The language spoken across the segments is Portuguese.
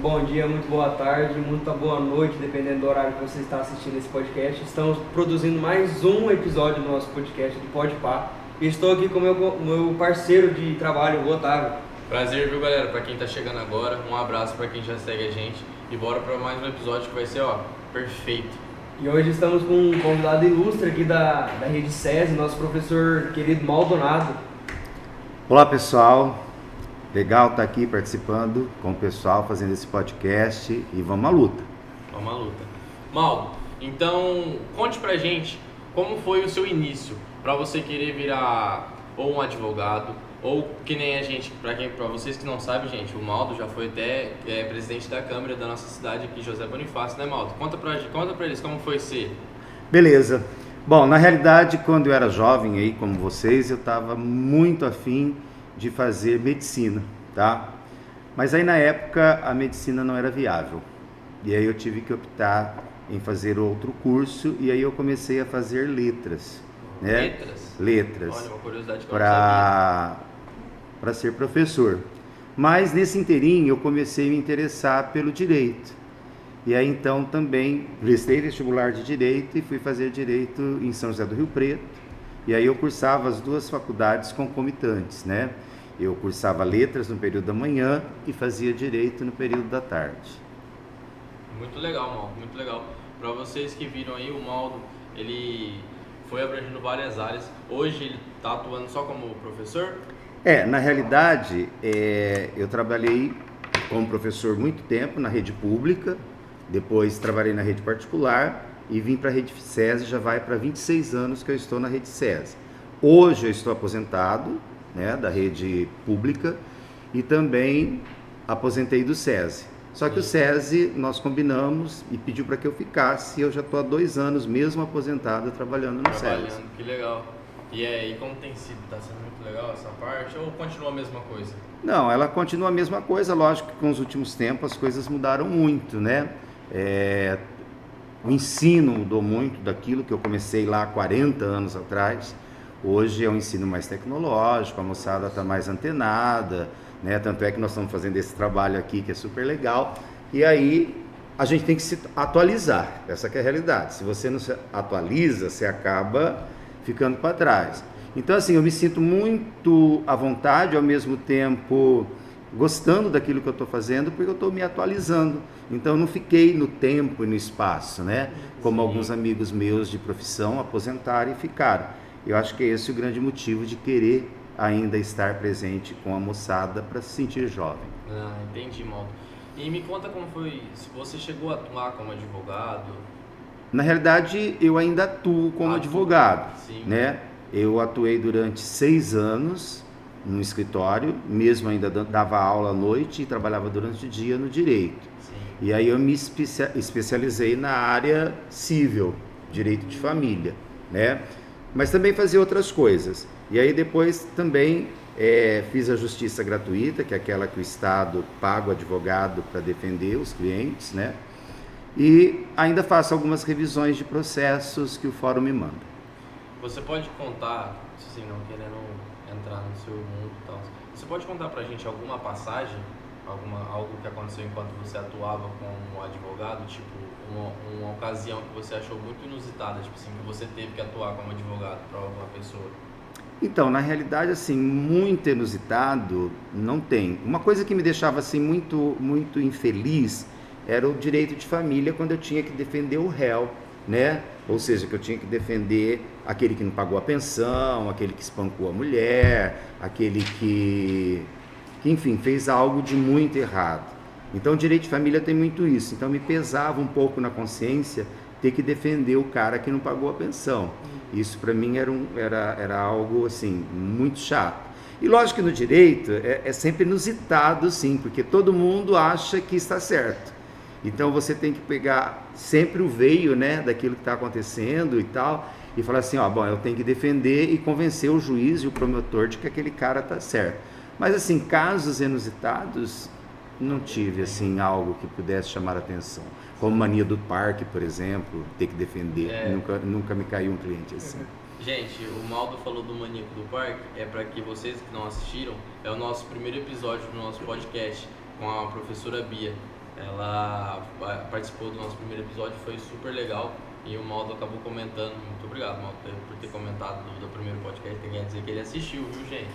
bom dia, muito boa tarde, muita boa noite, dependendo do horário que você está assistindo esse podcast. Estamos produzindo mais um episódio do nosso podcast do Podpah. E estou aqui com o meu parceiro de trabalho, o Otávio. Prazer, viu, galera? Pra quem tá chegando agora, um abraço pra quem já segue a gente. E bora pra mais um episódio que vai ser, perfeito. E hoje estamos com um convidado ilustre aqui da Rede SESI, nosso professor querido Maldonado. Olá, pessoal. Legal estar aqui participando com o pessoal, fazendo esse podcast e vamos à luta. Vamos à luta. Maldo, então conte pra gente como foi o seu início pra você querer virar ou um advogado ou que nem a gente, pra vocês que não sabem, gente, o Maldo já foi até presidente da Câmara da nossa cidade aqui, José Bonifácio, né, Maldo? Conta pra eles como foi ser. Beleza. Bom, na realidade, quando eu era jovem aí, como vocês, eu estava muito afim de fazer medicina, tá? Mas aí na época a medicina não era viável. E aí eu tive que optar em fazer outro curso e aí eu comecei a fazer letras, né? Letras. Olha, uma curiosidade que eu não sabia. Para ser professor. Mas nesse inteirinho eu comecei a me interessar pelo direito. E aí então também prestei vestibular de direito e fui fazer direito em São José do Rio Preto. E aí eu cursava as duas faculdades concomitantes, né? Eu cursava letras no período da manhã e fazia direito no período da tarde. Muito legal, Maldo, muito legal. Para vocês que viram aí, o Maldo, ele foi abrangendo várias áreas. Hoje ele está atuando só como professor? Na realidade, eu trabalhei como professor muito tempo na rede pública, depois trabalhei na rede particular e vim para a rede SESI, já vai para 26 anos que eu estou na rede SESI. Hoje eu estou aposentado, né, da rede pública e também aposentei do SESI. Só que o SESI nós combinamos e pediu para que eu ficasse e eu já estou há 2 anos mesmo aposentado trabalhando no SESI. Que legal. E aí, como tem sido? Está sendo muito legal essa parte ou continua a mesma coisa? Não, ela continua a mesma coisa, lógico que com os últimos tempos as coisas mudaram muito, né? O ensino mudou muito daquilo que eu comecei lá há 40 anos atrás. Hoje é um ensino mais tecnológico, a moçada está mais antenada, né? Tanto é que nós estamos fazendo esse trabalho aqui que é super legal. E aí a gente tem que se atualizar, essa que é a realidade. Se você não se atualiza, você acaba ficando para trás. Então assim, eu me sinto muito à vontade, ao mesmo tempo gostando daquilo que eu estou fazendo, porque eu estou me atualizando. Então eu não fiquei no tempo e no espaço, né? Como alguns amigos meus de profissão aposentaram e ficaram. Eu acho que é esse o grande motivo de querer ainda estar presente com a moçada para se sentir jovem. Entendi, Maldo. E me conta como foi, se você chegou a atuar como advogado? Na realidade, eu ainda atuo como advogado, sim, né? Eu atuei durante 6 anos no escritório, mesmo ainda dava aula à noite e trabalhava durante o dia no direito. Sim. E aí eu me especializei na área civil, direito de família, né? Mas também fazia outras coisas. E aí depois também fiz a justiça gratuita, que é aquela que o Estado paga o advogado para defender os clientes, né? E ainda faço algumas revisões de processos que o fórum me manda. Você pode contar, assim, não querendo entrar no seu mundo e tal, você pode contar pra gente alguma passagem, algo que aconteceu enquanto você atuava como advogado, tipo uma ocasião que você achou muito inusitada, tipo assim, que você teve que atuar como advogado para alguma pessoa? Então, na realidade, assim, muito inusitado não tem. Uma coisa que me deixava assim muito, muito infeliz era o direito de família, quando eu tinha que defender o réu, né? Ou seja, que eu tinha que defender aquele que não pagou a pensão, aquele que espancou a mulher, aquele que enfim, fez algo de muito errado. Então, o direito de família tem muito isso. Então, me pesava um pouco na consciência ter que defender o cara que não pagou a pensão. Isso, para mim, era algo, assim, muito chato. E, lógico que no direito é sempre inusitado, sim, porque todo mundo acha que está certo. Então, você tem que pegar sempre o veio, né, daquilo que está acontecendo e tal, e falar assim, bom, eu tenho que defender e convencer o juiz e o promotor de que aquele cara está certo. Mas, assim, casos inusitados, não tive, assim, algo que pudesse chamar a atenção. Como mania do parque, por exemplo, ter que defender. Nunca me caiu um cliente assim. Gente, o Maldo falou do Maníaco do Parque, para que vocês que não assistiram, é o nosso primeiro episódio do nosso podcast com a professora Bia. ela participou do nosso primeiro episódio, foi super legal. E o Maldo acabou comentando, muito obrigado, Maldo, por ter comentado do primeiro podcast. Tem que dizer que ele assistiu, viu, gente?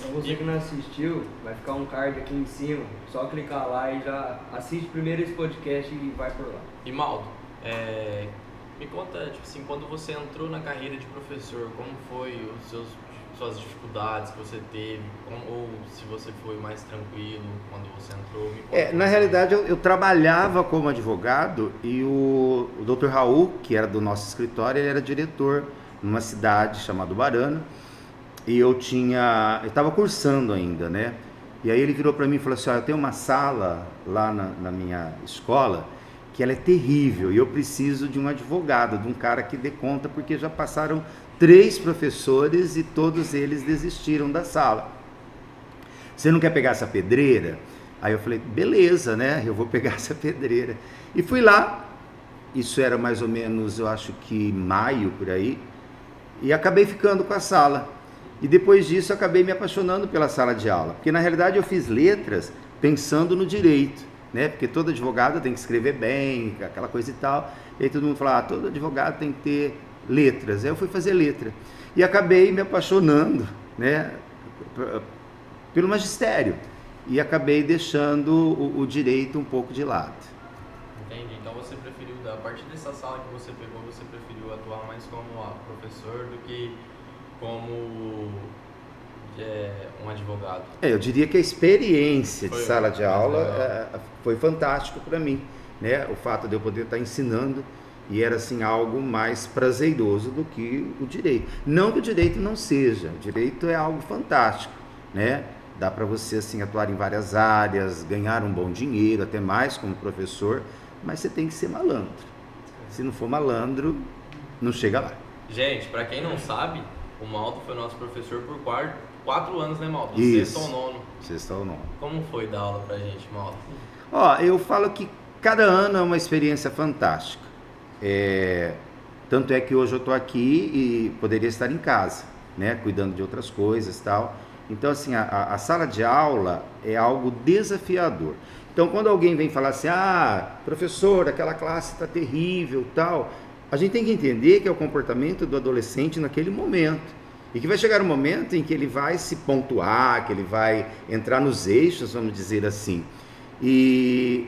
Pra você que não assistiu, vai ficar um card aqui em cima, só clicar lá e já assiste primeiro esse podcast e vai por lá. E Maldo, me conta, tipo assim, quando você entrou na carreira de professor, como foi suas dificuldades que você teve, ou se você foi mais tranquilo quando você entrou? Me conta Na realidade, eu trabalhava como advogado e o Dr. Raul, que era do nosso escritório, ele era diretor numa cidade chamada Barana, e eu estava cursando ainda, né? E aí ele virou para mim e falou assim, eu tenho uma sala lá na minha escola que ela é terrível e eu preciso de um advogado, de um cara que dê conta, porque já passaram 3 professores e todos eles desistiram da sala. Você não quer pegar essa pedreira? Aí eu falei, beleza, né? Eu vou pegar essa pedreira. E fui lá, isso era mais ou menos, eu acho que maio, por aí, e acabei ficando com a sala. E depois disso, acabei me apaixonando pela sala de aula, porque na realidade eu fiz letras pensando no direito, né? Porque todo advogado tem que escrever bem, aquela coisa e tal. E aí todo mundo fala, todo advogado tem que ter letras. Aí eu fui fazer letra. E acabei me apaixonando, né, pelo magistério. E acabei deixando o direito um pouco de lado. Entendi. Então você preferiu, a partir dessa sala que você pegou, você preferiu atuar mais como professor do que como um advogado? Eu diria que a experiência de sala de aula foi fantástico para mim, né? O fato de eu poder estar ensinando, e era assim algo mais prazeroso do que o direito. Não que o direito não seja, o direito é algo fantástico, né? Dá para você assim atuar em várias áreas, ganhar um bom dinheiro, até mais como professor, mas você tem que ser malandro. Se não for malandro, não chega lá. Gente, para quem não sabe, o Maldo foi nosso professor por 4 anos, né, Maldo? Isso. Sexto ou nono. Sexto ou nono. Como foi dar aula pra gente, Maldo? Eu falo que cada ano é uma experiência fantástica. Tanto é que hoje eu estou aqui e poderia estar em casa, né, cuidando de outras coisas e tal. Então, assim, a sala de aula é algo desafiador. Então, quando alguém vem falar assim, professor, aquela classe está terrível tal, a gente tem que entender que é o comportamento do adolescente naquele momento. E que vai chegar um momento em que ele vai se pontuar, que ele vai entrar nos eixos, vamos dizer assim. E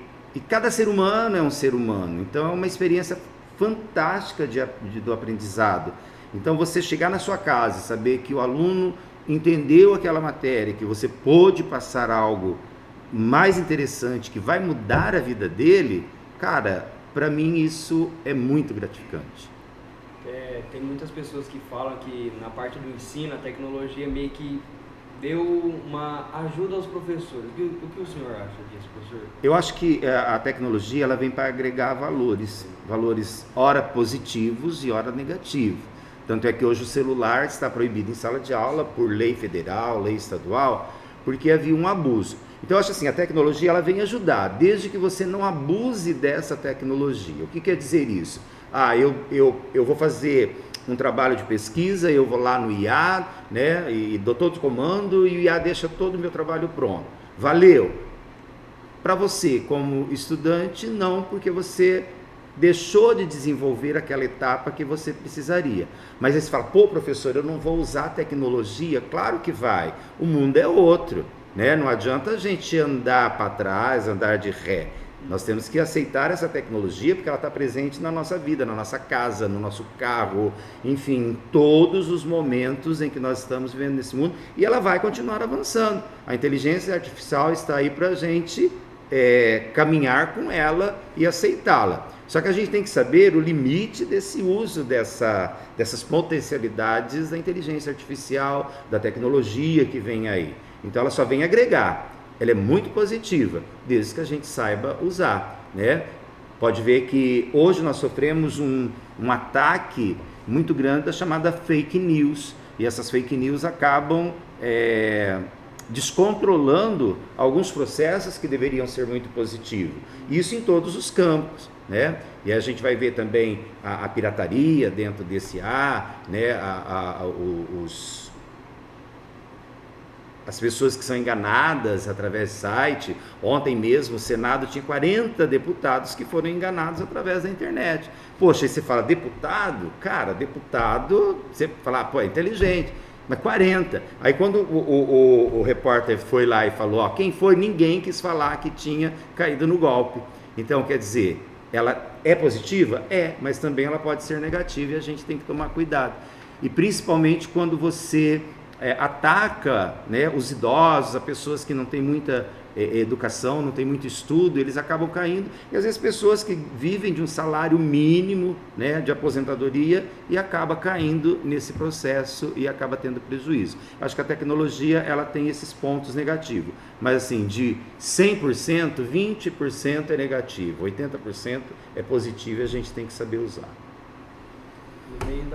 cada ser humano é um ser humano. Então, é uma experiência fantástica do aprendizado. Então, você chegar na sua casa e saber que o aluno entendeu aquela matéria, que você pôde passar algo mais interessante, que vai mudar a vida dele, cara, para mim isso é muito gratificante. Tem muitas pessoas que falam que na parte do ensino, a tecnologia meio que deu uma ajuda aos professores. O que o senhor acha disso, professor? Eu acho que a tecnologia ela vem para agregar valores ora positivos e ora negativos. Tanto é que hoje o celular está proibido em sala de aula por lei federal, lei estadual, porque havia um abuso. Então eu acho assim, a tecnologia ela vem ajudar, desde que você não abuse dessa tecnologia. O que quer dizer isso? Eu vou fazer um trabalho de pesquisa, eu vou lá no IA, né, e dou todo o comando e o IA deixa todo o meu trabalho pronto. Valeu! Para você, como estudante, não, porque você deixou de desenvolver aquela etapa que você precisaria. Mas aí você fala, professor, eu não vou usar tecnologia? Claro que vai, o mundo é outro, né? Não adianta a gente andar para trás, andar de ré. Nós temos que aceitar essa tecnologia porque ela está presente na nossa vida, na nossa casa, no nosso carro, enfim, em todos os momentos em que nós estamos vivendo nesse mundo, e ela vai continuar avançando. A inteligência artificial está aí para a gente caminhar com ela e aceitá-la. Só que a gente tem que saber o limite desse uso dessas potencialidades da inteligência artificial, da tecnologia que vem aí. Então ela só vem agregar. Ela é muito positiva, desde que a gente saiba usar, né? Pode ver que hoje nós sofremos um ataque muito grande da chamada fake news. E essas fake news acabam descontrolando alguns processos que deveriam ser muito positivos. Isso em todos os campos, né? E a gente vai ver também a pirataria dentro desse né? as pessoas que são enganadas através do site. Ontem mesmo o Senado tinha 40 deputados que foram enganados através da internet. Poxa, aí você fala deputado? Cara, deputado, você fala, pô, é inteligente. Mas 40. Aí quando o repórter foi lá e falou, ó, quem foi? Ninguém quis falar que tinha caído no golpe. Então, quer dizer, ela é positiva? É, mas também ela pode ser negativa e a gente tem que tomar cuidado. E principalmente quando você ataca, né, os idosos, as pessoas que não têm muita educação, não têm muito estudo, eles acabam caindo. E às vezes pessoas que vivem de um salário mínimo, né, de aposentadoria e acaba caindo nesse processo e acaba tendo prejuízo. Acho que a tecnologia ela tem esses pontos negativos, mas assim, de 100%, 20% é negativo, 80% é positivo e a gente tem que saber usar. No meio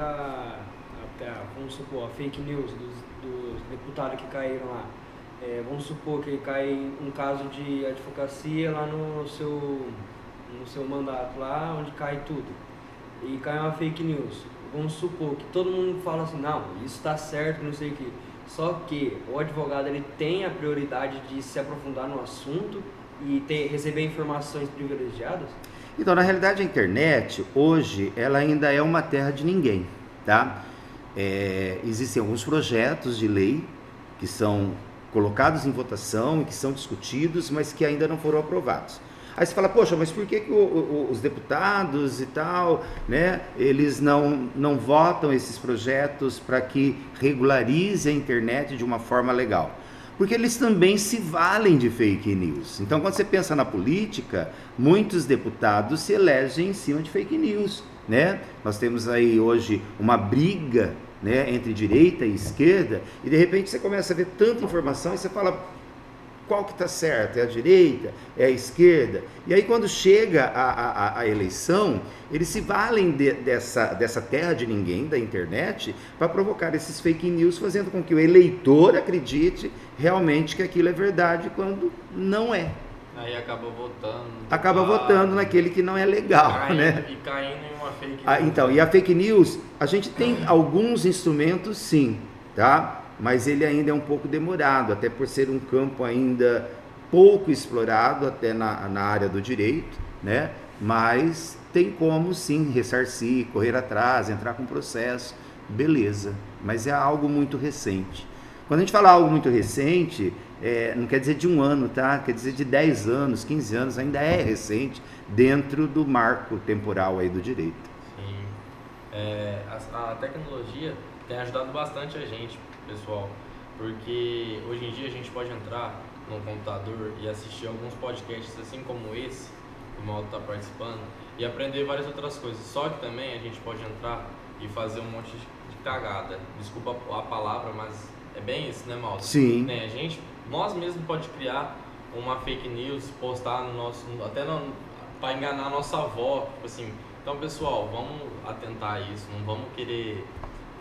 vamos supor, a fake news dos deputados que caíram lá. Vamos supor que cai um caso de advocacia lá no seu mandato, lá onde cai tudo. E cai uma fake news. Vamos supor que todo mundo fala assim, não, isso está certo, não sei o quê. Só que o advogado ele tem a prioridade de se aprofundar no assunto e receber informações privilegiadas? Então, na realidade, a internet, hoje, ela ainda é uma terra de ninguém, tá? Existem alguns projetos de lei que são colocados em votação e que são discutidos, mas que ainda não foram aprovados. Aí você fala, poxa, mas por que os deputados e tal, né, eles não votam esses projetos para que regularize a internet de uma forma legal? Porque eles também se valem de fake news. Então, quando você pensa na política, muitos deputados se elegem em cima de fake news, né? Nós temos aí hoje uma briga, né, entre direita e esquerda, e de repente você começa a ver tanta informação e você fala, qual que está certo? É a direita? É a esquerda? E aí quando chega a eleição, eles se valem dessa terra de ninguém, da internet, para provocar esses fake news, fazendo com que o eleitor acredite realmente que aquilo é verdade, quando não é. Aí acaba votando naquele que não é legal, né? E caindo em uma fake news. Então, e a fake news, a gente tem alguns instrumentos sim, tá? Mas ele ainda é um pouco demorado, até por ser um campo ainda pouco explorado, até na área do direito, né? Mas tem como sim ressarcir, correr atrás, entrar com processo, beleza. Mas é algo muito recente. Quando a gente fala algo muito recente, não quer dizer de um ano, tá? Quer dizer de 10 anos, 15 anos, ainda é recente dentro do marco temporal aí do direito. Sim. A tecnologia tem ajudado bastante a gente, pessoal, porque hoje em dia a gente pode entrar no computador e assistir alguns podcasts assim como esse, que o Maldo está participando, e aprender várias outras coisas. Só que também a gente pode entrar e fazer um monte de cagada. Desculpa a palavra, mas é bem isso, né, Maldo? Sim. Nós mesmos pode criar uma fake news, postar no nosso, para enganar a nossa avó, tipo assim. Então, pessoal, vamos atentar a isso, não vamos querer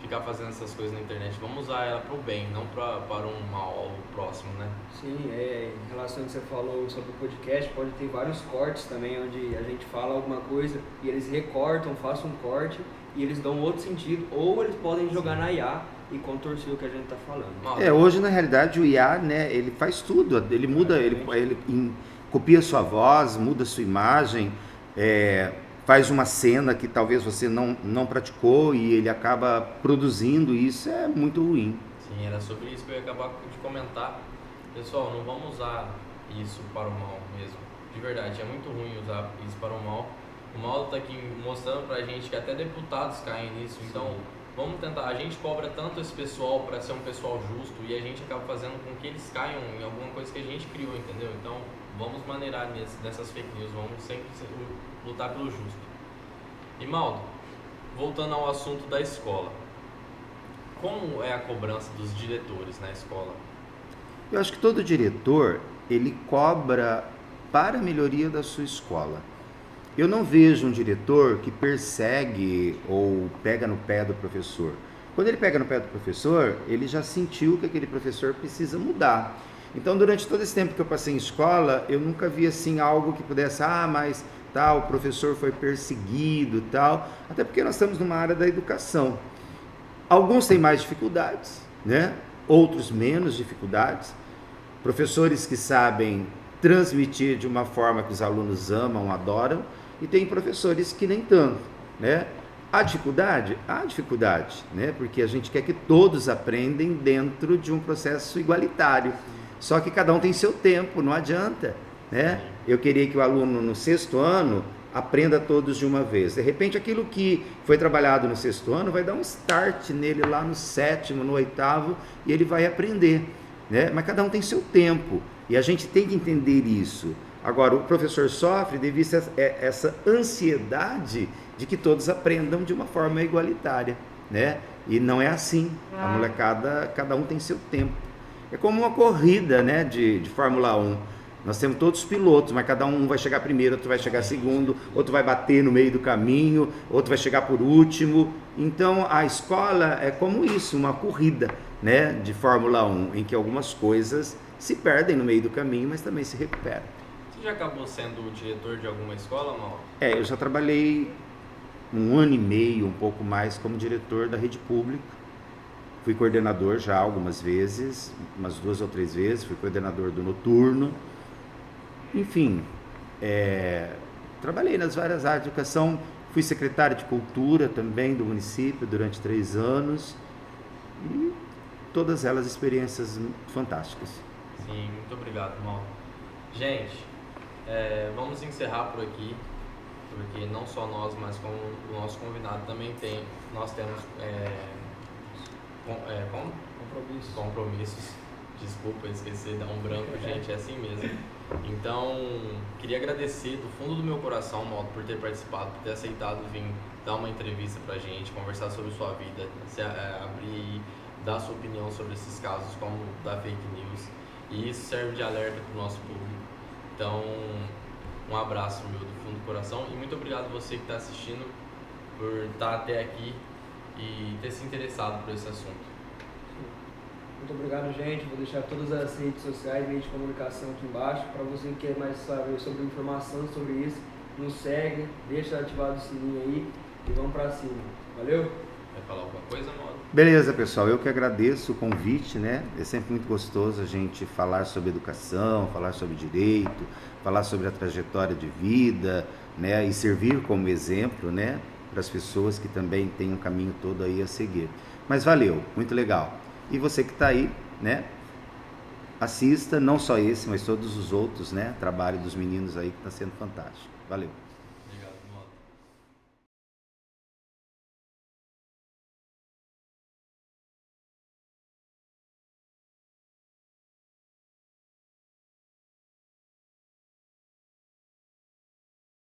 ficar fazendo essas coisas na internet, vamos usar ela para o bem, não para um mal próximo, né? Sim, em relação ao que você falou sobre o podcast, pode ter vários cortes também, onde a gente fala alguma coisa e eles recortam, façam um corte e eles dão outro sentido, ou eles podem jogar na IA e contorcer o que a gente está falando. Hoje, na realidade, o IA, né, ele faz tudo, ele muda, ele copia sua voz, muda sua imagem, faz uma cena que talvez você não praticou e ele acaba produzindo, isso é muito ruim. Sim, era sobre isso que eu ia acabar de comentar. Pessoal, não vamos usar isso para o mal mesmo. De verdade, é muito ruim usar isso para o mal. O Maldo está aqui mostrando pra gente que até deputados caem nisso, então vamos tentar. A gente cobra tanto esse pessoal para ser um pessoal justo e a gente acaba fazendo com que eles caiam em alguma coisa que a gente criou, entendeu? Então vamos maneirar nessas fake news, vamos sempre lutar pelo justo. E Maldo, voltando ao assunto da escola, como é a cobrança dos diretores na escola? Eu acho que todo diretor, ele cobra para a melhoria da sua escola. Eu não vejo um diretor que persegue ou pega no pé do professor. Quando ele pega no pé do professor, ele já sentiu que aquele professor precisa mudar. Então, durante todo esse tempo que eu passei em escola, eu nunca vi assim algo que pudesse, mas tal, o professor foi perseguido, tal. Até porque nós estamos numa área da educação. Alguns têm mais dificuldades, né? outros menos dificuldades, professores que sabem transmitir de uma forma que os alunos amam, adoram, e tem professores que nem tanto, né? Há dificuldade? Há dificuldade, né? Porque a gente quer que todos aprendam dentro de um processo igualitário. Só que cada um tem seu tempo, não adianta, né? Eu queria que o aluno no 6º ano aprenda todos de uma vez. De repente, aquilo que foi trabalhado no 6º ano vai dar um start nele lá no 7º, no 8º, e ele vai aprender, né? Mas cada um tem seu tempo, e a gente tem que entender isso. Agora, o professor sofre devido a essa ansiedade de que todos aprendam de uma forma igualitária, né? E não é assim. A molecada, cada um tem seu tempo. É como uma corrida, né, de Fórmula 1. Nós temos todos os pilotos, mas cada um vai chegar primeiro, outro vai chegar segundo, outro vai bater no meio do caminho, outro vai chegar por último. Então, a escola é como isso, uma corrida, né, de Fórmula 1, em que algumas coisas se perdem no meio do caminho, mas também se recuperam. Você já acabou sendo o diretor de alguma escola, Mauro? Eu já trabalhei 1 ano e meio, um pouco mais, como diretor da rede pública. Fui coordenador já algumas vezes, umas 2 ou 3 vezes, fui coordenador do noturno. Enfim, trabalhei nas várias áreas de educação, fui secretário de cultura também do município durante 3 anos, e todas elas experiências fantásticas. Sim, muito obrigado, Mauro. Gente, vamos encerrar por aqui, porque não só nós, mas como o nosso convidado também nós temos compromissos. Desculpa, esqueci, dá um branco, gente, é assim mesmo. Então, queria agradecer do fundo do meu coração, Mauro, por ter participado, por ter aceitado vir dar uma entrevista pra gente, conversar sobre sua vida, abrir, dar sua opinião sobre esses casos como da fake news. E isso serve de alerta pro nosso público. Então, um abraço meu do fundo do coração e muito obrigado você que está assistindo por estar até aqui e ter se interessado por esse assunto. Muito obrigado, gente. Vou deixar todas as redes sociais, meios de comunicação aqui embaixo. Para você que quer mais saber sobre informação sobre isso, nos segue, deixa ativado o sininho aí e vamos para cima. Valeu? Vai falar alguma coisa, Mauro? Beleza, pessoal. Eu que agradeço o convite, né? É sempre muito gostoso a gente falar sobre educação, falar sobre direito, falar sobre a trajetória de vida, né? E servir como exemplo, né? Para as pessoas que também têm um caminho todo aí a seguir. Mas valeu, muito legal. E você que está aí, né? Assista, não só esse, mas todos os outros, né? Trabalho dos meninos aí que está sendo fantástico. Valeu.